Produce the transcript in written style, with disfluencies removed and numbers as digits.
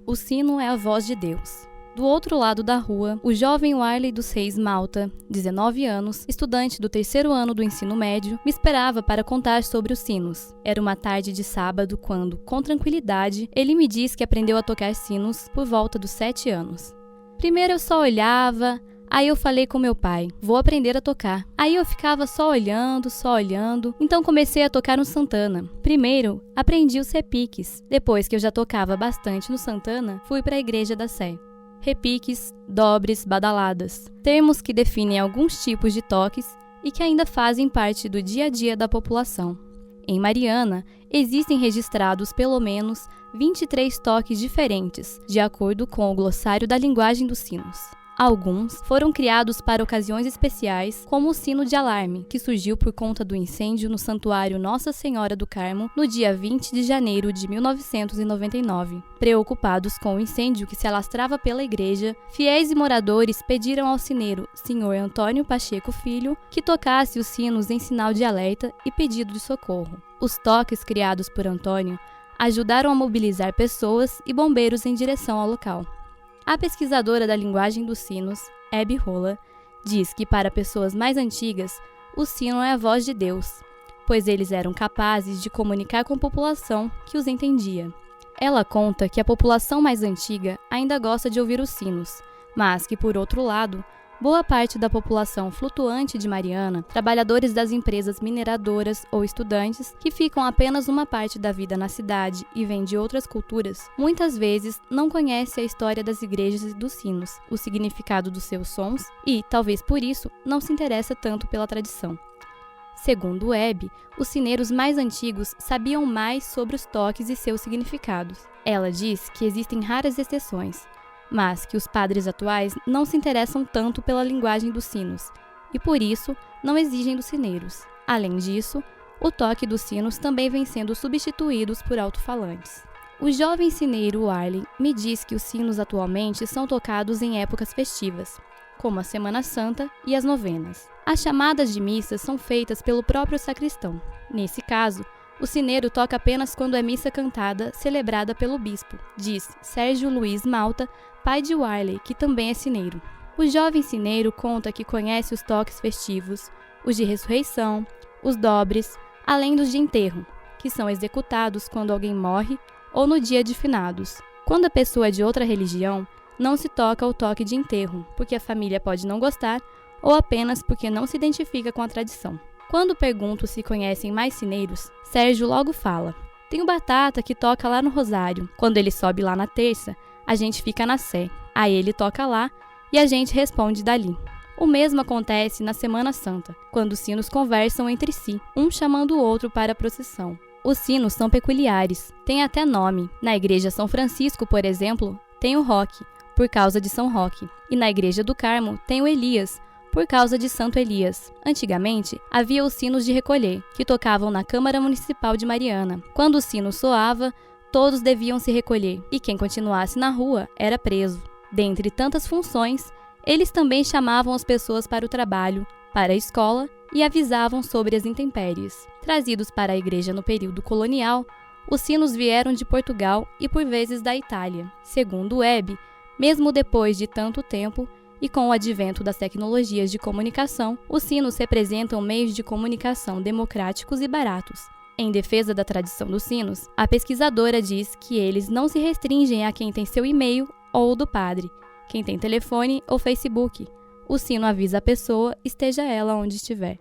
O sino é a voz de Deus. Do outro lado da rua, o jovem Wiley dos Reis Malta, 19 anos, estudante do 3º ano do ensino médio, me esperava para contar sobre os sinos. Era uma tarde de sábado quando, com tranquilidade, ele me disse que aprendeu a tocar sinos por volta dos 7 anos. Primeiro eu só olhava, aí eu falei com meu pai, vou aprender a tocar. Aí eu ficava só olhando, então comecei a tocar no Santana. Primeiro, aprendi os repiques. Depois que eu já tocava bastante no Santana, fui para a Igreja da Sé. Repiques, dobres, badaladas, termos que definem alguns tipos de toques e que ainda fazem parte do dia a dia da população. Em Mariana, existem registrados pelo menos 23 toques diferentes, de acordo com o glossário da linguagem dos sinos. Alguns foram criados para ocasiões especiais, como o sino de alarme, que surgiu por conta do incêndio no Santuário Nossa Senhora do Carmo no dia 20 de janeiro de 1999. Preocupados com o incêndio que se alastrava pela igreja, fiéis e moradores pediram ao sineiro, Sr. Antônio Pacheco Filho, que tocasse os sinos em sinal de alerta e pedido de socorro. Os toques criados por Antônio ajudaram a mobilizar pessoas e bombeiros em direção ao local. A pesquisadora da linguagem dos sinos, Abby Rolla, diz que para pessoas mais antigas, o sino é a voz de Deus, pois eles eram capazes de comunicar com a população que os entendia. Ela conta que a população mais antiga ainda gosta de ouvir os sinos, mas que, por outro lado, boa parte da população flutuante de Mariana, trabalhadores das empresas mineradoras ou estudantes que ficam apenas uma parte da vida na cidade e vêm de outras culturas, muitas vezes não conhece a história das igrejas e dos sinos, o significado dos seus sons e, talvez por isso, não se interessa tanto pela tradição. Segundo Abby, os sineiros mais antigos sabiam mais sobre os toques e seus significados. Ela diz que existem raras exceções, mas que os padres atuais não se interessam tanto pela linguagem dos sinos e, por isso, não exigem dos sineiros. Além disso, o toque dos sinos também vem sendo substituídos por alto-falantes. O jovem sineiro Wiley me diz que os sinos atualmente são tocados em épocas festivas, como a Semana Santa e as novenas. As chamadas de missas são feitas pelo próprio sacristão. Nesse caso, o sineiro toca apenas quando é missa cantada, celebrada pelo bispo, diz Sérgio Luiz Malta, pai de Wiley, que também é sineiro. O jovem sineiro conta que conhece os toques festivos, os de ressurreição, os dobres, além dos de enterro, que são executados quando alguém morre ou no dia de finados. Quando a pessoa é de outra religião, não se toca o toque de enterro, porque a família pode não gostar ou apenas porque não se identifica com a tradição. Quando pergunto se conhecem mais sineiros, Sérgio logo fala: tem o Batata que toca lá no Rosário. Quando ele sobe lá na terça, a gente fica na Sé. Aí ele toca lá e a gente responde dali. O mesmo acontece na Semana Santa, quando os sinos conversam entre si, um chamando o outro para a procissão. Os sinos são peculiares, têm até nome. Na Igreja São Francisco, por exemplo, tem o Roque, por causa de São Roque. E na Igreja do Carmo tem o Elias, por causa de Santo Elias. Antigamente, havia os sinos de recolher, que tocavam na Câmara Municipal de Mariana. Quando o sino soava, todos deviam se recolher, e quem continuasse na rua era preso. Dentre tantas funções, eles também chamavam as pessoas para o trabalho, para a escola e avisavam sobre as intempéries. Trazidos para a igreja no período colonial, os sinos vieram de Portugal e por vezes da Itália. Segundo Abby, mesmo depois de tanto tempo, e com o advento das tecnologias de comunicação, os sinos representam meios de comunicação democráticos e baratos. Em defesa da tradição dos sinos, a pesquisadora diz que eles não se restringem a quem tem seu e-mail ou o do padre, quem tem telefone ou Facebook. O sino avisa a pessoa, esteja ela onde estiver.